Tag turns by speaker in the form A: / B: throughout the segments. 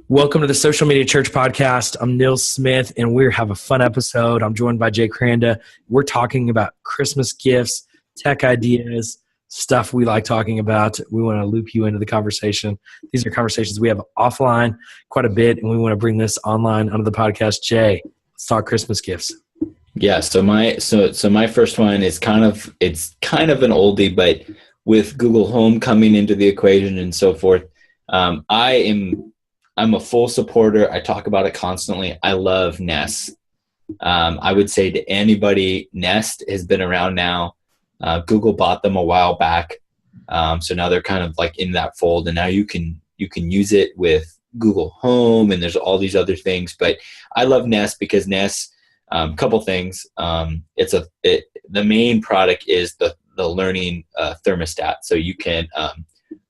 A: Welcome to the Social Media Church Podcast. I'm Neil Smith, and we have a fun episode. I'm joined by Jay Cranda. We're talking about Christmas gifts, tech ideas, stuff we like talking about. We want to loop you into the conversation. These are conversations we have offline quite a bit, and we want to bring this online onto the podcast. Jay, let's talk Christmas gifts.
B: Yeah, so my first one is kind of an oldie, but with Google Home coming into the equation and so forth, I'm a full supporter. I talk about it constantly. I love Nest. I would say to anybody, Nest has been around now. Google bought them a while back, so now they're kind of like in that fold, and now you can use it with Google Home, and there's all these other things. But I love Nest because Nest, couple things. The main product is the learning thermostat, so you can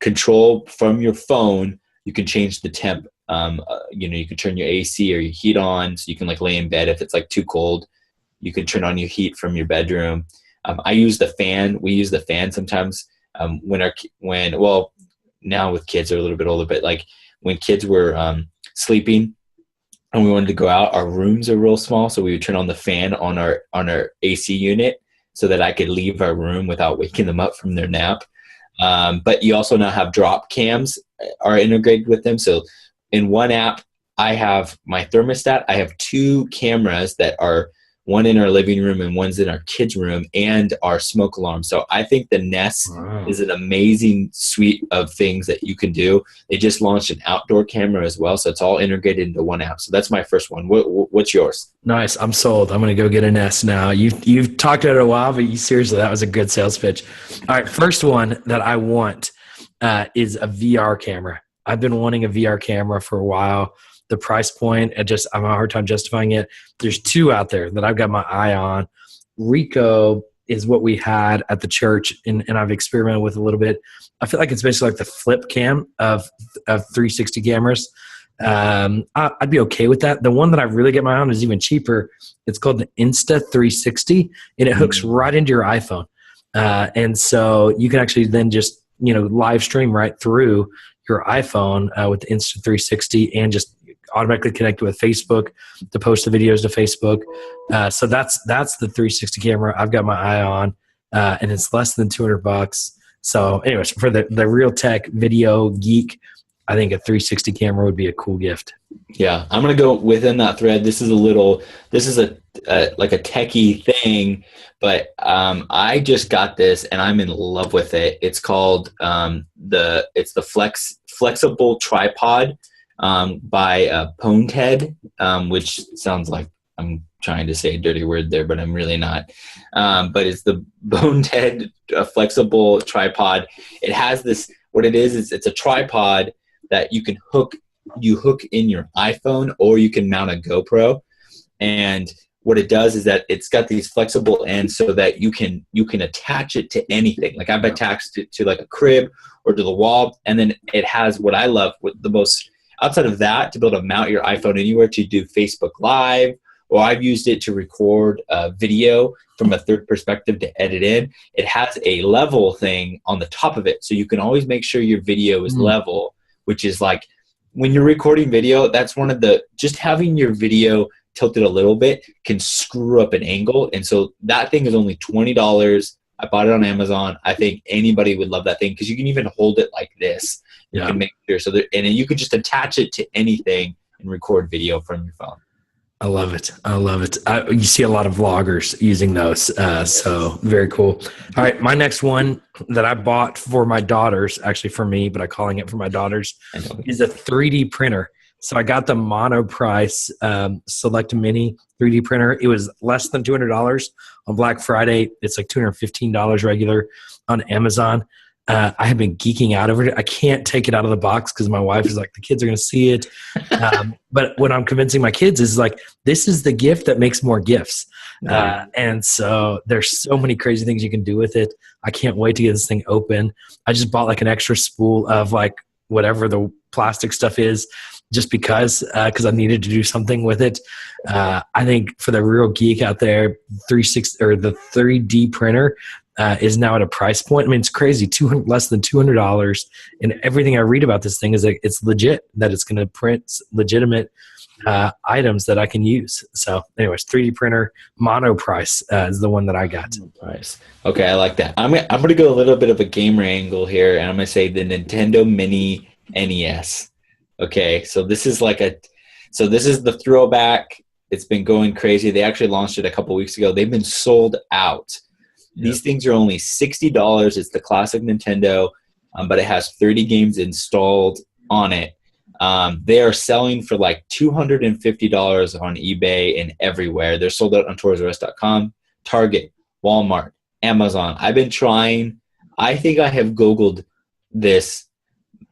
B: control from your phone. You can change the temp. You can turn your AC or your heat on, so you can like lay in bed if it's like too cold. You can turn on your heat from your bedroom. I use the fan. We use the fan sometimes now with kids are a little bit older, but like when kids were sleeping and we wanted to go out, our rooms are real small, so we would turn on the fan on our AC unit so that I could leave our room without waking them up from their nap. But you also now have drop cams are integrated with them. So in one app, I have my thermostat. I have two cameras that are one in our living room and one's in our kids' room, and our smoke alarm. So I think the Nest is an amazing suite of things that you can do. They just launched an outdoor camera as well, so it's all integrated into one app. So that's my first one. What's yours?
A: Nice. I'm sold. I'm going to go get a Nest now. You've talked about it a while, but seriously, that was a good sales pitch. All right, first one that I want is a VR camera. I've been wanting a VR camera for a while. The price point, I'm having a hard time justifying it. There's two out there that I've got my eye on. Ricoh is what we had at the church, and I've experimented with a little bit. I feel like it's basically like the flip cam of 360 cameras. I'd be okay with that. The one that I really get my eye on is even cheaper. It's called the Insta360, and it hooks right into your iPhone. And so you can actually then just live stream right through your iPhone with the Insta360 and just automatically connect with Facebook to post the videos to Facebook. So that's the 360 camera I've got my eye on, and it's less than $200. So anyways, for the real tech video geek, I think a 360 camera would be a cool gift.
B: Yeah, I'm going to go within that thread. This is a techie thing, but I just got this and I'm in love with it. It's called the flexible tripod by Poneted, which sounds like I'm trying to say a dirty word there, but I'm really not. But it's the Poneted flexible tripod. It has this. What it is it's a tripod that you can hook in your iPhone, or you can mount a GoPro. And what it does is that it's got these flexible ends so that you can attach it to anything. Like I've attached it to like a crib or to the wall. And then it has what I love with the most outside of that, to be able to mount your iPhone anywhere to do Facebook Live, or I've used it to record video from a third perspective to edit in. It has a level thing on the top of it. So you can always make sure your video is level, which is like when you're recording video, that's one of just having your video tilted a little bit can screw up an angle. And so that thing is only $20. I bought it on Amazon. I think anybody would love that thing because you can even hold it like this. You can make sure and then you can just attach it to anything and record video from your phone.
A: I love it. You see a lot of vloggers using those. So very cool. All right. My next one that I bought for my daughters, actually for me, but I'm calling it for my daughters, is a 3D printer. So I got the mono price Select Mini 3D printer. It was less than $200 on Black Friday. It's like $215 regular on Amazon. I have been geeking out over it. I can't take it out of the box because my wife is like, the kids are going to see it. But what I'm convincing my kids is like, this is the gift that makes more gifts. And so there's so many crazy things you can do with it. I can't wait to get this thing open. I just bought like an extra spool of like whatever the plastic stuff is, just because I needed to do something with it. I think for the real geek out there, the 3D printer is now at a price point. I mean, it's crazy, less than $200. And everything I read about this thing is that it's legit, that it's going to print legitimate items that I can use. So anyways, 3D printer mono price is the one that I got.
B: Price. Okay, I like that. I'm gonna go a little bit of a gamer angle here, and I'm gonna say the Nintendo Mini NES. Okay, so this is the throwback. It's been going crazy. They actually launched it a couple weeks ago. They've been sold out. Yep. These things are only $60. It's the classic Nintendo, but it has 30 games installed on it. They are selling for like $250 on eBay and everywhere. They're sold out on ToysRUs.com, Target, Walmart, Amazon. I've been trying. I think I have Googled this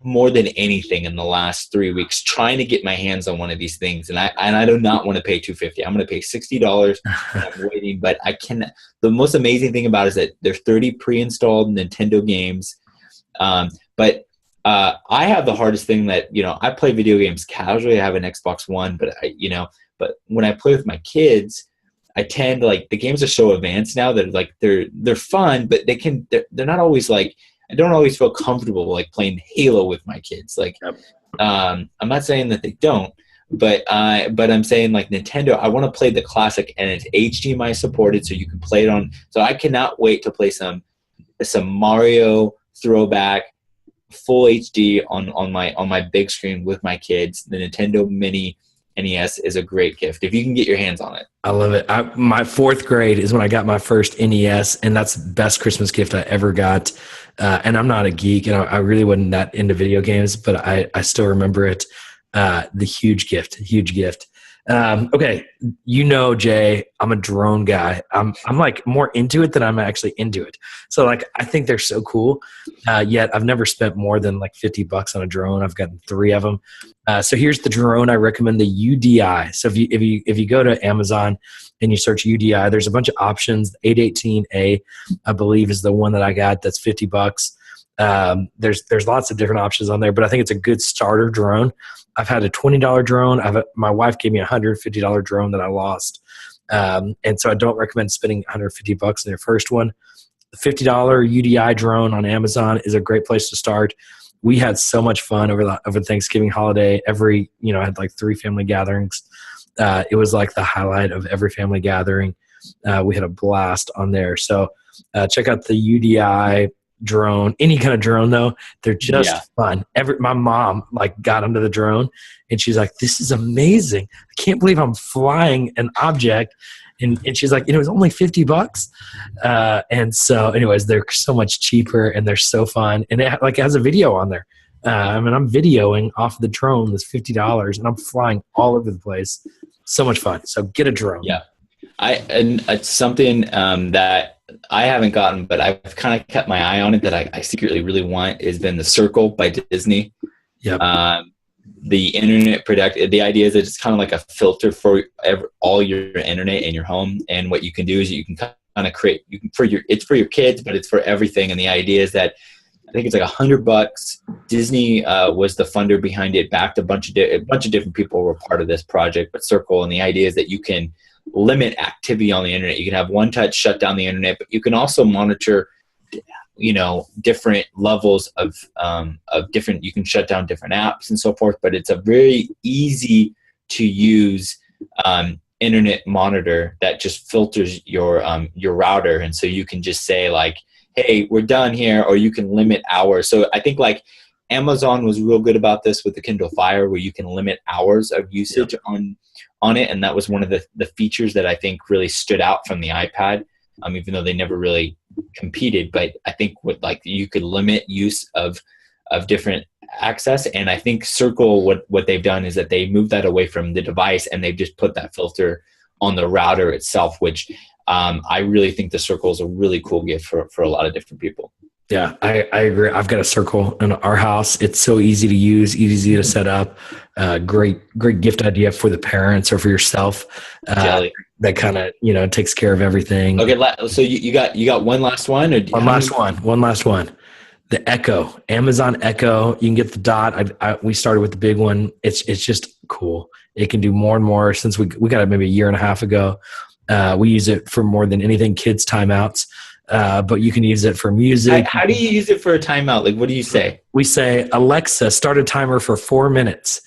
B: more than anything in the last 3 weeks, trying to get my hands on one of these things. And I do not want to pay $250. I'm going to pay $60. I'm waiting, but I cannot. The most amazing thing about it is that there's 30 pre-installed Nintendo games. But I have the hardest thing that, I play video games casually. I have an Xbox One, but but when I play with my kids, I tend to the games are so advanced now that they're fun, but they're not always I don't always feel comfortable playing Halo with my kids. I'm not saying that they don't, but I'm saying Nintendo, I want to play the classic, and it's HDMI supported, so you can play it on. So I cannot wait to play some Mario throwback full HD on my big screen with my kids. The Nintendo Mini NES is a great gift if you can get your hands on it.
A: I love it. My fourth grade is when I got my first NES, and that's the best Christmas gift I ever got. And I'm not a geek, and I really wasn't that into video games, but I still remember it. The huge gift. Okay, Jay, I'm a drone guy. I'm more into it than I'm actually into it. So I think they're so cool. Yet I've never spent more than $50 on a drone. I've gotten 3 of them. So here's the drone I recommend, the UDI. So if you go to Amazon and you search UDI, there's a bunch of options. 818A, I believe, is the one that I got. That's $50. There's lots of different options on there, but I think it's a good starter drone. I've had a $20 drone. My wife gave me a $150 drone that I lost. And so I don't recommend spending $150 in your first one. The $50 UDI drone on Amazon is a great place to start. We had so much fun over Thanksgiving holiday. I had 3 family gatherings. It was the highlight of every family gathering. We had a blast on there. So check out the UDI drone. Any kind of drone though, they're just fun. My mom got under the drone, and she's like, "This is amazing! I can't believe I'm flying an object." And she's like, "It was only $50." And so, anyways, they're so much cheaper, and they're so fun. And it has a video on there. I'm videoing off the drone that's $50, and I'm flying all over the place. So much fun. So get a drone.
B: Yeah, it's something that I haven't gotten, but I've kind of kept my eye on it that I secretly really want, has been the Circle by Disney.
A: Yeah.
B: The internet the idea is that it's kind of like a filter for all your internet in your home. And what you can do is you can kind of create, it's for your kids, but it's for everything. And the idea is that I think it's $100. Disney was the funder behind it, backed a bunch of different people were part of this project, but Circle. And the idea is that you can limit activity on the internet. You can have one touch shut down the internet, but you can also monitor, different levels of different. You can shut down different apps and so forth. But it's a very easy to use internet monitor that just filters your router, and so you can just say "Hey, we're done here," or you can limit hours. So I think Amazon was real good about this with the Kindle Fire, where you can limit hours of usage on it, and that was one of the features that I think really stood out from the iPad, even though they never really competed. But I think you could limit use of different access, and I think Circle, what they've done is that they moved that away from the device, and they've just put that filter on the router itself, which I really think the Circle is a really cool gift for a lot of different people.
A: Yeah, I agree. I've got a Circle in our house. It's so easy to use, easy to set up. Great gift idea for the parents or for yourself. That kind of takes care of everything.
B: Okay, so you got one last one, or
A: one last one. The Echo, Amazon Echo. You can get the Dot. We started with the big one. It's just cool. It can do more and more. Since we got it maybe a year and a half ago. We use it for more than anything, kids' timeouts. but you can use it for music.
B: How do you use it for a timeout? Like, what do you say?
A: We say, Alexa, start a timer for 4 minutes.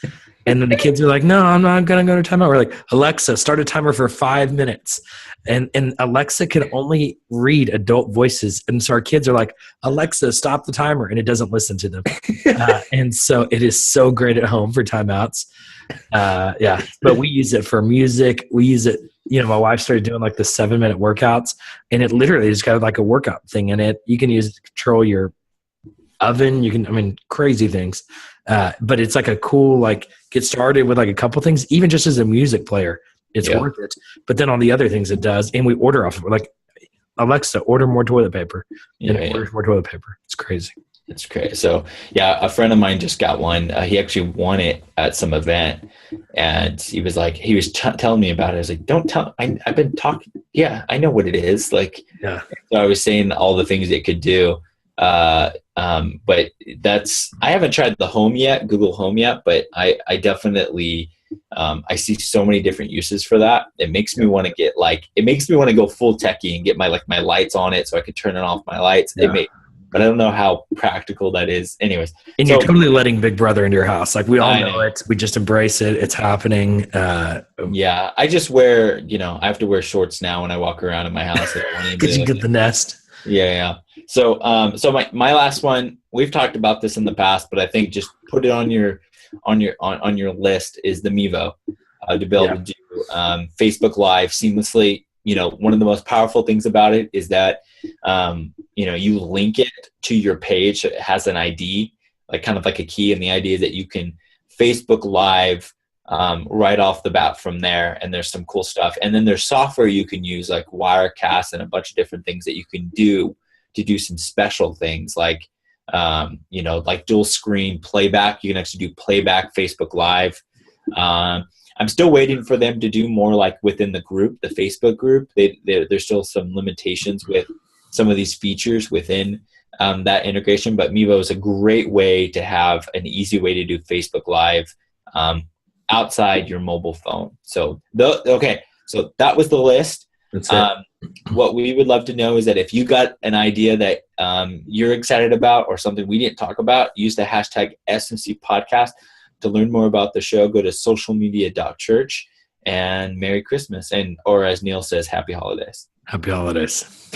A: And then the kids are like, no, I'm not going to go to timeout. We're like, Alexa, start a timer for 5 minutes. And Alexa can only read adult voices. And so our kids are like, Alexa, stop the timer. And it doesn't listen to them. And so it is so great at home for timeouts. Yeah. But we use it for music. We use it. My wife started doing like the 7-minute workouts, and it literally just got like a workout thing in it. You can use it to control your oven. Crazy things. But it's like a cool, like, get started with like a couple things, even just as a music player, it's worth it. But then on the other things it does, and we order off of it. Like, Alexa, order more toilet paper. And it orders more toilet paper. It's crazy.
B: It's great. So yeah, a friend of mine just got one. He actually won it at some event, and he was telling me about it. I was like, don't tell, I've been talking. Yeah, I know what it is. Like,
A: yeah.
B: So I was saying all the things it could do. But I haven't tried the Home yet, Google Home yet, but I definitely, I see so many different uses for that. It makes me want to go full techie and get my lights on it so I could turn it off my lights.
A: Yeah.
B: But I don't know how practical that is. Anyways.
A: And you're totally letting Big Brother into your house. Like, we all know it. We just embrace it. It's happening.
B: Yeah. I just wear, I have to wear shorts now when I walk around in my house.
A: Because you get the nest.
B: Yeah. So my last one, we've talked about this in the past, but I think just put it on your list, is the Mevo, to be able to do Facebook Live seamlessly. One of the most powerful things about it is that you link it to your page. So it has an ID, like kind of like a key, and the idea is that you can Facebook Live right off the bat from there, and there's some cool stuff. And then there's software you can use, like Wirecast and a bunch of different things that you can do to do some special things, like like dual screen playback. You can actually do playback Facebook Live. I'm still waiting for them to do more, like within the group, the Facebook group. There's still some limitations with some of these features within that integration, but Mevo is a great way to have an easy way to do Facebook Live outside your mobile phone. So so that was the list.
A: That's it.
B: What we would love to know is that if you got an idea that you're excited about, or something we didn't talk about, use the hashtag SMC podcast. To learn more about the show, go to socialmedia.church, and Merry Christmas, or as Neil says, Happy Holidays.
A: Happy holidays.